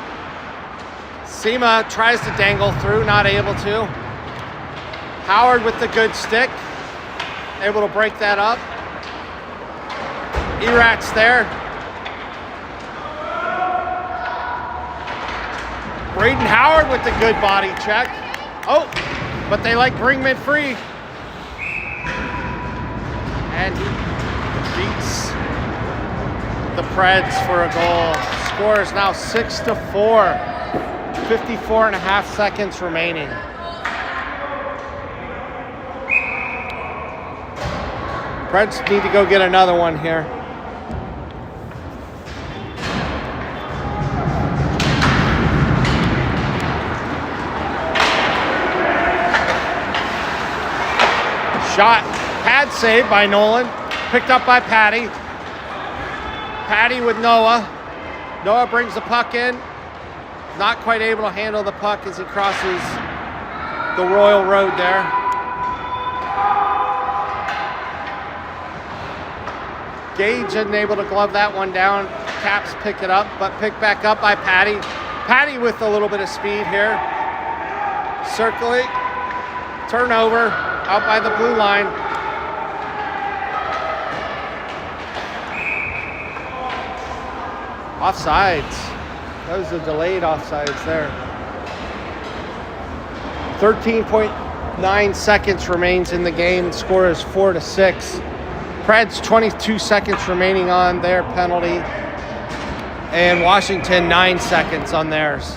Sema tries to dangle through, not able to. Howard with the good stick, able to break that up. Erat's there. Braden Howard with the good body check. Oh, but they like Bringman free. And he beats the Preds for a goal. Score is now 6-4. 54.5 seconds remaining. Preds need to go get another one here. Shot. Pad save by Nolan. Picked up by Patty. Patty with Noah. Noah brings the puck in. Not quite able to handle the puck as he crosses the Royal Road there. Gage isn't able to glove that one down. Caps pick it up, but picked back up by Patty. Patty with a little bit of speed here. Circling. Turnover out by the blue line. Offsides. That was a delayed offsides there. 13.9 seconds remains in the game. Score is 4-6. Preds 22 seconds remaining on their penalty. And Washington 9 seconds on theirs.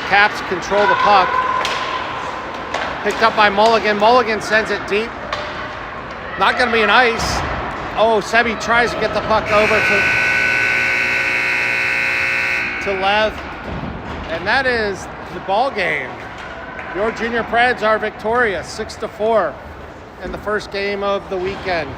Caps control the puck. Picked up by Mulligan. Mulligan sends it deep. Not going to be an ice. Oh, Sebi tries to get the puck over to Lev. And that is the ball game. Your Junior Preds are victorious, 6-4 in the first game of the weekend.